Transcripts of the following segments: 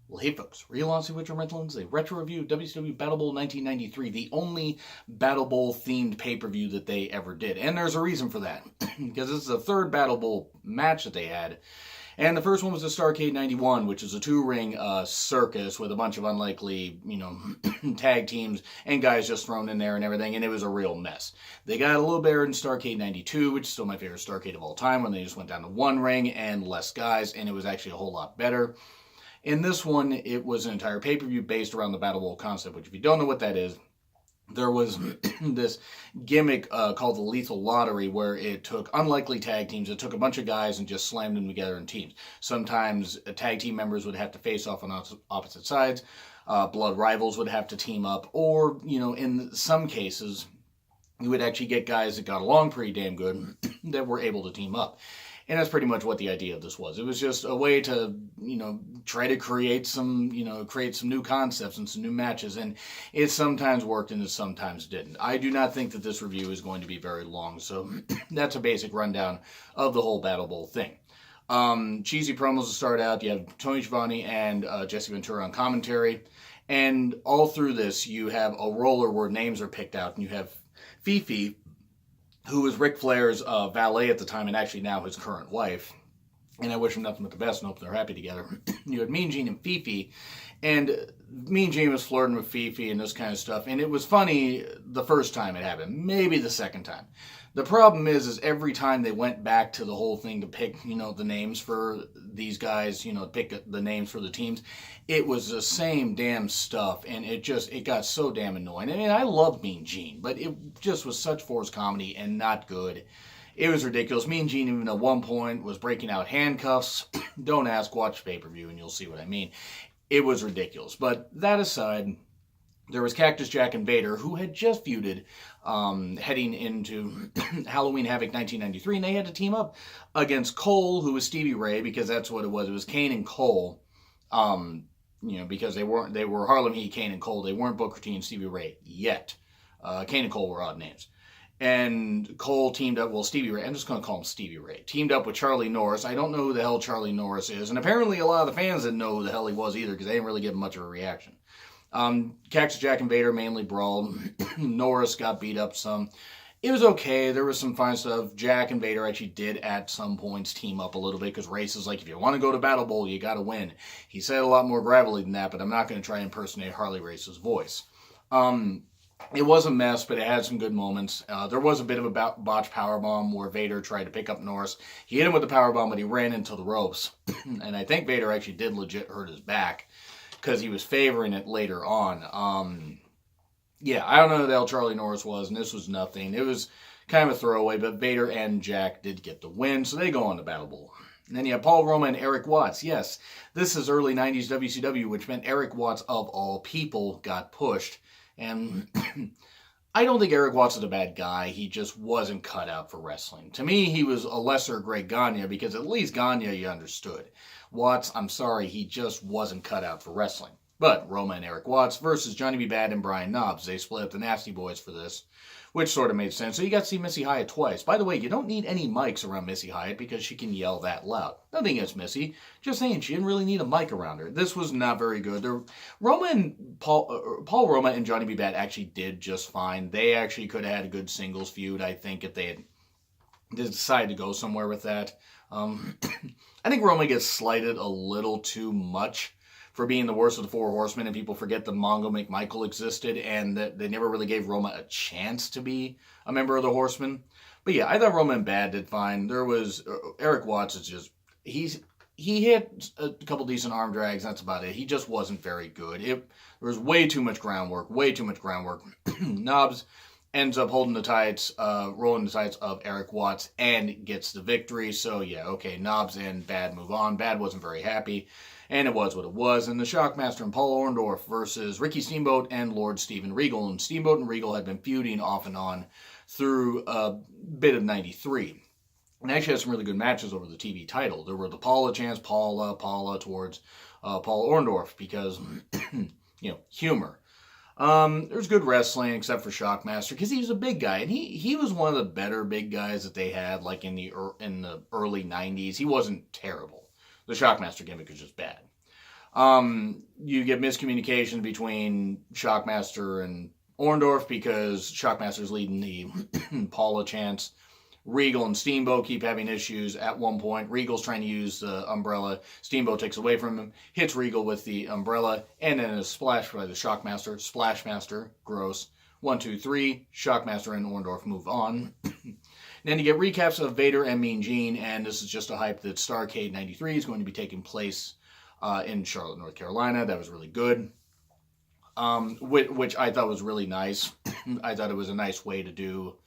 Well, hey folks, real honestly with your rentalins, a retro review of WCW Battle Bowl 1993, the only Battle Bowl themed pay-per-view that they ever did. And there's a reason for that, because this is the third Battle Bowl match that they had. And the first one was the Starrcade 91, which is a two-ring circus with a bunch of unlikely, tag teams and guys just thrown in there and everything, and it was a real mess. They got a little better in Starrcade 92, which is still my favorite Starrcade of all time, when they just went down to one ring and less guys, and it was actually a whole lot better. In this one, it was an entire pay-per-view based around the Battle Bowl concept, which if you don't know what that is, there was this gimmick called the Lethal Lottery where it took unlikely tag teams. It took a bunch of guys and just slammed them together in teams. Sometimes tag team members would have to face off on opposite sides. Blood rivals would have to team up. Or, in some cases, you would actually get guys that got along pretty damn good that were able to team up. And that's pretty much what the idea of this was. It was just a way to, try to create some new concepts and some new matches. And it sometimes worked and it sometimes didn't. I do not think that this review is going to be very long. So that's a basic rundown of the whole Battle Bowl thing. Cheesy promos to start out. You have Tony Schiavone and Jesse Ventura on commentary. And all through this, you have a roller where names are picked out. And you have Fifi, who was Ric Flair's valet at the time and actually now his current wife. And I wish him nothing but the best and hope they're happy together. You had Mean Gene and Fifi, and Mean Gene was flirting with Fifi and this kind of stuff. And it was funny the first time it happened, maybe the second time. The problem is every time they went back to the whole thing to pick, the names for these guys, pick the names for the teams, it was the same damn stuff, and it got so damn annoying. I mean, I loved Mean Gene, but it just was such forced comedy and not good. It was ridiculous. Mean Gene even at one point was breaking out handcuffs. Don't ask, watch pay-per-view and you'll see what I mean. It was ridiculous. But that aside, there was Cactus Jack and Vader, who had just feuded heading into Halloween Havoc 1993, and they had to team up against Cole, who was Stevie Ray, because that's what it was. It was Kane and Cole, because they were Harlem Heat, Kane and Cole. They weren't Booker T and Stevie Ray yet. Kane and Cole were odd names. And Cole teamed up, Stevie Ray, I'm just going to call him Stevie Ray, teamed up with Charlie Norris. I don't know who the hell Charlie Norris is, and apparently a lot of the fans didn't know who the hell he was either, because they didn't really give him much of a reaction. Cactus Jack and Vader mainly brawled. Norris got beat up some. It was okay. There was some fine stuff. Jack and Vader actually did at some points team up a little bit, because Race is like, if you want to go to Battle Bowl, you got to win. He said a lot more gravelly than that, but I'm not going to try and impersonate Harley Race's voice. It was a mess, but it had some good moments. There was a bit of a botched powerbomb where Vader tried to pick up Norris. He hit him with the powerbomb, but he ran into the ropes. And I think Vader actually did legit hurt his back, because he was favoring it later on. I don't know who the hell Charlie Norris was, and this was nothing. It was kind of a throwaway, but Vader and Jack did get the win, so they go on to Battle Bowl. And then you have Paul Roma and Eric Watts. Yes, this is early 90s WCW, which meant Eric Watts, of all people, got pushed. And I don't think Eric Watts is a bad guy. He just wasn't cut out for wrestling. To me, he was a lesser Greg Gagne, because at least Gagne you understood. Watts, I'm sorry, he just wasn't cut out for wrestling. But Roma and Eric Watts versus Johnny B. Bad and Brian Knobbs. They split up the Nasty Boys for this, which sort of made sense. So you got to see Missy Hyatt twice. By the way, you don't need any mics around Missy Hyatt, because she can yell that loud. Nothing against Missy. Just saying, she didn't really need a mic around her. This was not very good. Paul Roma and Johnny B. Bad actually did just fine. They actually could have had a good singles feud, I think, if they had decided to go somewhere with that. I think Roma gets slighted a little too much for being the worst of the Four Horsemen, and people forget that Mongo McMichael existed, and that they never really gave Roma a chance to be a member of the Horsemen. But yeah, I thought Roma and Bad did fine. There was Eric Watts is just he hit a couple decent arm drags. That's about it. He just wasn't very good. There was way too much groundwork. Knobbs ends up holding the tights, rolling the tights of Eric Watts, and gets the victory. So yeah, okay, Knobbs and Bad move on. Bad wasn't very happy, and it was what it was. And the Shockmaster and Paul Orndorff versus Ricky Steamboat and Lord Steven Regal. And Steamboat and Regal had been feuding off and on through a bit of 93. And actually had some really good matches over the TV title. There were the Paula chants, Paula towards Paul Orndorff, because, humor. There's good wrestling, except for Shockmaster, because he was a big guy, and he was one of the better big guys that they had, like in the early 90s. He wasn't terrible. The Shockmaster gimmick was just bad. You get miscommunication between Shockmaster and Orndorff because Shockmaster's leading the Paula chants. Regal and Steamboat keep having issues. At one point, Regal's trying to use the umbrella. Steamboat takes away from him, hits Regal with the umbrella, and then is splashed by the Shockmaster. Splashmaster, gross. 1, 2, 3. Shockmaster and Orndorff move on. Then you get recaps of Vader and Mean Gene, and this is just a hype that Starrcade 93 is going to be taking place in Charlotte, North Carolina. That was really good. Which I thought was really nice. I thought it was a nice way to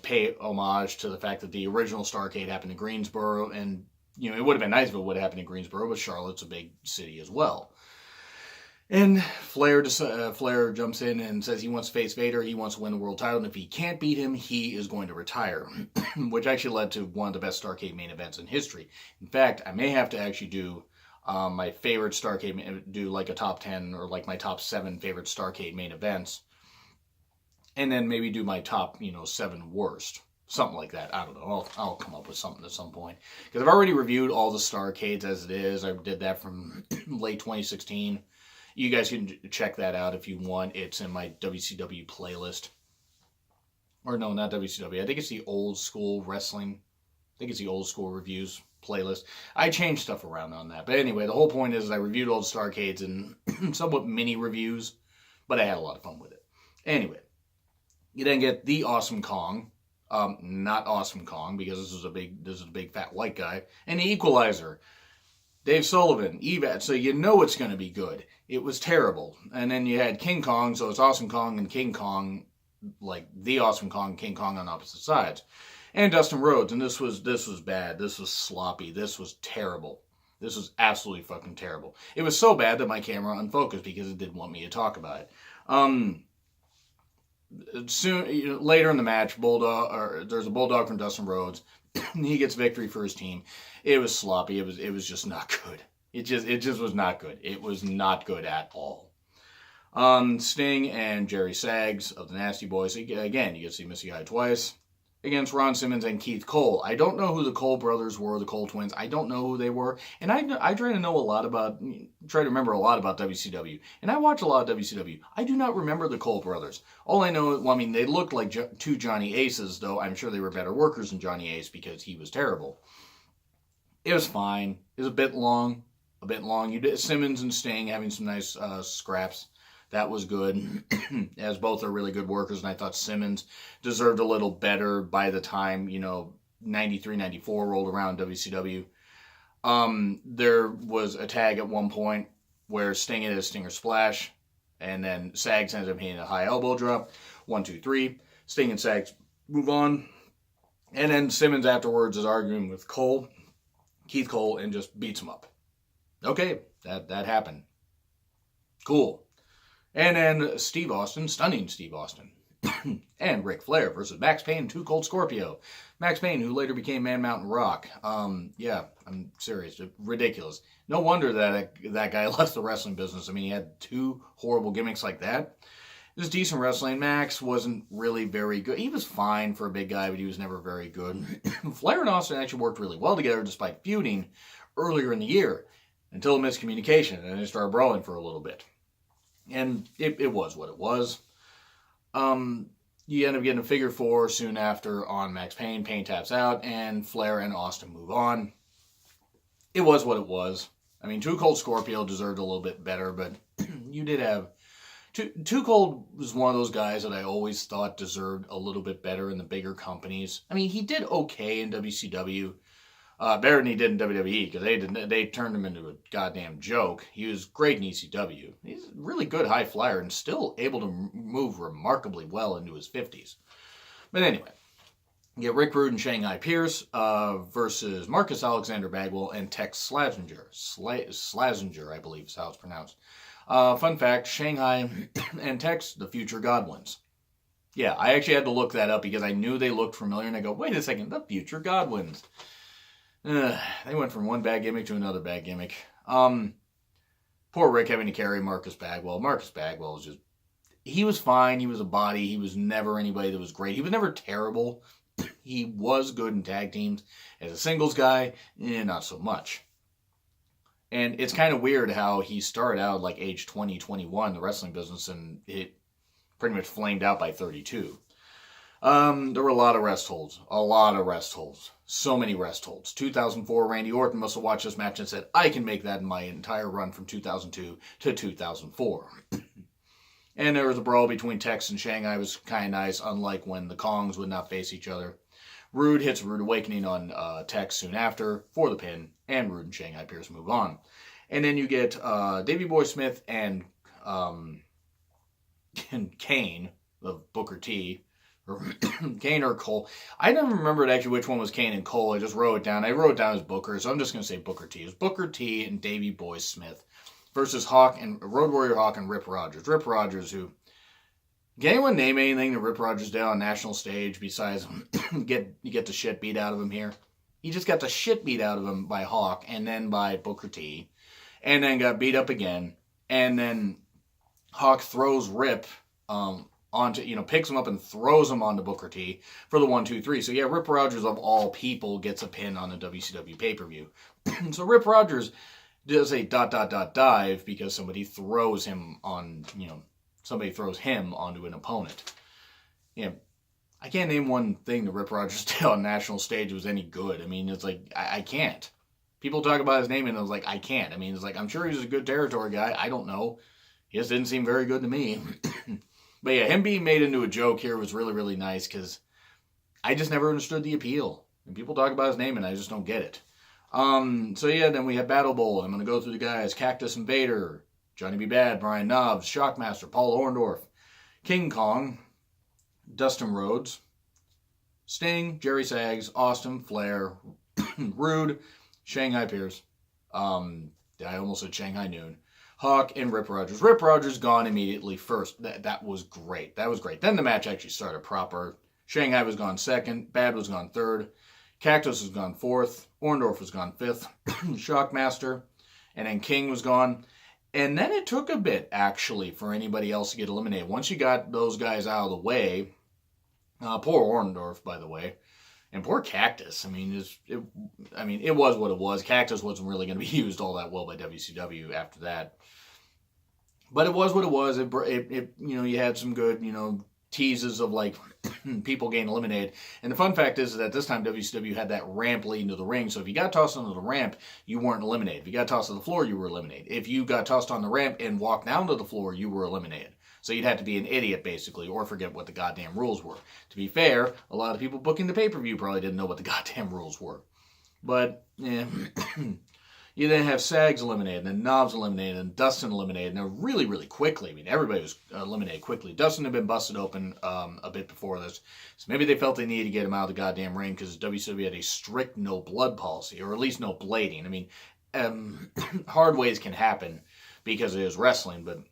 pay homage to the fact that the original Starrcade happened in Greensboro, and, it would have been nice if it would have happened in Greensboro, but Charlotte's a big city as well. And Flair jumps in and says he wants to face Vader, he wants to win the world title, and if he can't beat him, he is going to retire, which actually led to one of the best Starrcade main events in history. In fact, I may have to actually do my favorite Starrcade, do like a top 10 or like my top 7 favorite Starrcade main events, and then maybe do my top, 7 worst. Something like that. I don't know. I'll come up with something at some point. Because I've already reviewed all the Starrcades as it is. I did that from late 2016. You guys can check that out if you want. It's in my WCW playlist. Or no, not WCW. I think it's the old school wrestling. I think it's the old school reviews playlist. I changed stuff around on that. But anyway, the whole point is I reviewed all the Starrcades in somewhat mini reviews. But I had a lot of fun with it. Anyway. You then get the Awesome Kong, not Awesome Kong because this is a big fat white guy, and the Equalizer, Dave Sullivan, Evat. So you know it's going to be good. It was terrible, and then you had King Kong, so it's Awesome Kong and King Kong, like the Awesome Kong and King Kong on opposite sides, and Dustin Rhodes, and this was bad. This was sloppy. This was terrible. This was absolutely fucking terrible. It was so bad that my camera unfocused because it didn't want me to talk about it. Soon later in the match, there's a bulldog from Dustin Rhodes. He gets victory for his team. It was sloppy. It was just not good. It just was not good. It was not good at all. Sting and Jerry Saggs of the Nasty Boys. Again, you get to see Missy Guy twice. Against Ron Simmons and Keith Cole. I don't know who the Cole brothers were, the Cole twins. I don't know who they were. And I try to remember a lot about WCW. And I watch a lot of WCW. I do not remember the Cole brothers. All I know, they looked like two Johnny Aces, though I'm sure they were better workers than Johnny Ace because he was terrible. It was fine. It was a bit long. You did Simmons and Sting having some nice scraps. That was good, as both are really good workers, and I thought Simmons deserved a little better by the time, 93, 94 rolled around WCW. There was a tag at one point where Sting hit a Stinger Splash, and then Saggs ends up hitting a high elbow drop. 1, 2, 3. Sting and Saggs move on. And then Simmons afterwards is arguing with Keith Cole, and just beats him up. Okay, that happened. Cool. And then Steve Austin, stunning Steve Austin, and Ric Flair versus Max Payne and Too Cold Scorpio. Max Payne, who later became Man Mountain Rock. Yeah, I'm serious. Ridiculous. No wonder that guy left the wrestling business. I mean, he had 2 horrible gimmicks like that. It was decent wrestling. Max wasn't really very good. He was fine for a big guy, but he was never very good. Flair and Austin actually worked really well together despite feuding earlier in the year until a miscommunication, and they started brawling for a little bit. And it was what it was. You end up getting a figure 4 soon after on Max Payne. Payne taps out, and Flair and Austin move on. It was what it was. I mean, Too Cold Scorpio deserved a little bit better, but you did have... Too Cold was one of those guys that I always thought deserved a little bit better in the bigger companies. I mean, he did okay in WCW. Better than he did in WWE, because they turned him into a goddamn joke. He was great in ECW. He's a really good high flyer and still able to move remarkably well into his 50s. But anyway, you get Rick Rude and Shanghai Pierce versus Marcus Alexander Bagwell and Tex Slazenger. Slazenger, I believe is how it's pronounced. Fun fact, Shanghai and Tex, the future Godwins. Yeah, I actually had to look that up because I knew they looked familiar, and I go, wait a second, the future Godwins. They went from one bad gimmick to another bad gimmick. Poor Rick having to carry Marcus Bagwell. Marcus Bagwell was he was fine. He was a body. He was never anybody that was great. He was never terrible. He was good in tag teams. As a singles guy, not so much. And it's kind of weird how he started out like age 20, 21 in the wrestling business, and it pretty much flamed out by 32. There were a lot of rest holds. So many rest holds. 2004, Randy Orton must have watched this match and said, I can make that in my entire run from 2002 to 2004. And there was a brawl between Tex and Shanghai. It was kind of nice, unlike when the Kongs would not face each other. Rude hits Rude Awakening on Tex soon after for the pin, and Rude and Shanghai Pierce move on. And then you get Davey Boy Smith and Kane of Booker T, or Kane or Cole. I never remembered actually which one was Kane and Cole. I just wrote it down. I wrote it down as Booker, so I'm just going to say Booker T. It was Booker T and Davey Boy Smith versus Hawk and Road Warrior Hawk and Rip Rogers. Rip Rogers, who... Can anyone name anything that Rip Rogers did on national stage besides get the shit beat out of him here? He just got the shit beat out of him by Hawk and then by Booker T. And then got beat up again. And then Hawk throws Rip onto, picks him up and throws him onto Booker T for the 1, 2, 3. So yeah, Rip Rogers of all people gets a pin on the WCW pay-per-view. So Rip Rogers does a ... dive because somebody throws him on, somebody throws him onto an opponent. Yeah, I can't name one thing that Rip Rogers did on national stage was any good. I mean, it's like, I can't. People talk about his name and I was like, I can't. I mean, it's like, I'm sure he's a good territory guy. I don't know. He just didn't seem very good to me. But yeah, him being made into a joke here was really, really nice because I just never understood the appeal. And people talk about his name and I just don't get it. So yeah, then we have Battle Bowl. I'm going to go through the guys. Cactus and Vader. Johnny B. Bad, Brian Knobbs, Shockmaster, Paul Orndorff, King Kong, Dustin Rhodes, Sting, Jerry Saggs, Austin, Flair, Rude, Shanghai Pierce, I almost said Shanghai Noon, Hawk, and Rip Rogers. Rip Rogers gone immediately first. That was great. That was great. Then the match actually started proper. Shanghai was gone second. Bad was gone third. Cactus was gone fourth. Orndorff was gone fifth. Shockmaster. And then King was gone. And then it took a bit, actually, for anybody else to get eliminated. Once you got those guys out of the way, poor Orndorff, by the way, and poor Cactus. I mean, it was what it was. Cactus wasn't really going to be used all that well by WCW after that. But it was what it was. You had some good, teases of like people getting eliminated. And the fun fact is that this time WCW had that ramp leading to the ring. So if you got tossed onto the ramp, you weren't eliminated. If you got tossed to the floor, you were eliminated. If you got tossed on the ramp and walked down to the floor, you were eliminated. So you'd have to be an idiot, basically, or forget what the goddamn rules were. To be fair, a lot of people booking the pay-per-view probably didn't know what the goddamn rules were. But, yeah. You then have Sags eliminated, and then Knobbs eliminated, and Dustin eliminated, and really, really quickly. I mean, everybody was eliminated quickly. Dustin had been busted open a bit before this, so maybe they felt they needed to get him out of the goddamn ring because WCW had a strict no blood policy, or at least no blading. I mean, hard ways can happen because it is wrestling, but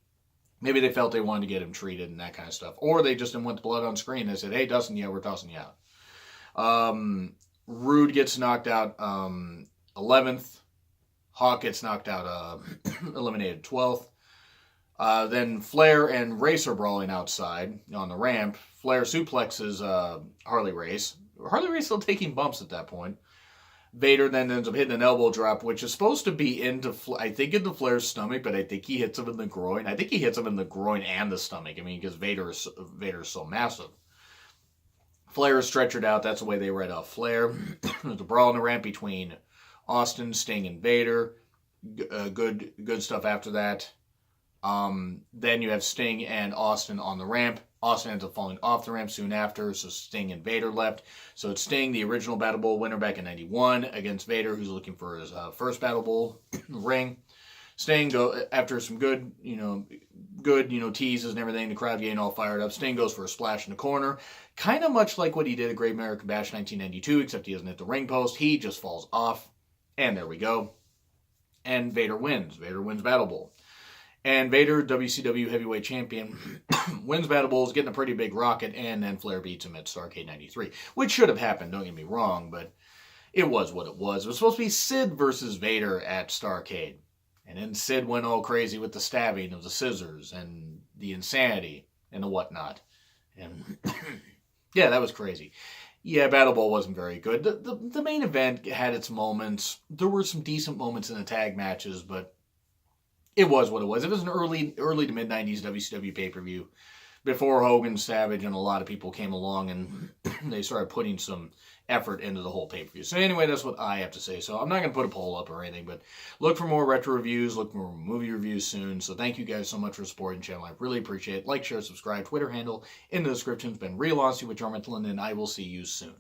maybe they felt they wanted to get him treated and that kind of stuff. Or they just didn't want the blood on screen. They said, hey, Dustin, yeah, we're tossing you out. Rude gets knocked out 11th. Hawk gets knocked out, eliminated 12th. Then Flair and Race are brawling outside on the ramp. Flair suplexes Harley Race. Harley Race still taking bumps at that point. Vader then ends up hitting an elbow drop, which is supposed to be into Flair's stomach, but I think he hits him in the groin. I think he hits him in the groin and the stomach. I mean, because Vader is so massive. Flair is stretchered out. That's the way they write off Flair. There's a brawl on the ramp between Austin, Sting, and Vader. Good stuff after that. Then you have Sting and Austin on the ramp. Austin ends up falling off the ramp soon after, so Sting and Vader left. So it's Sting, the original Battle Bowl winner back in 91, against Vader, who's looking for his first Battle Bowl ring. Sting, after some good teases and everything, the crowd getting all fired up, Sting goes for a splash in the corner. Kind of much like what he did at Great American Bash 1992, except he doesn't hit the ring post. He just falls off. And there we go. And Vader wins. Vader wins Battle Bowl. And Vader, WCW Heavyweight Champion, wins Battle Bowl, is getting a pretty big rocket, and then Flair beats him at Starrcade 93. Which should have happened, don't get me wrong, but it was what it was. It was supposed to be Sid versus Vader at Starrcade. And then Sid went all crazy with the stabbing of the scissors and the insanity and the whatnot. And yeah, that was crazy. Yeah, Battlebowl wasn't very good. The main event had its moments. There were some decent moments in the tag matches, but it was what it was. It was an early to mid '90s WCW pay per view before Hogan, Savage, and a lot of people came along and they started putting some effort into the whole pay per view. So anyway, that's what I have to say. So I'm not going to put a poll up or anything, but look for more retro reviews, look for more movie reviews soon. So thank you guys so much for supporting the channel. I really appreciate it. Like, share, subscribe. Twitter handle in the description. It's been Real Honesty with John Rittland, and I will see you soon.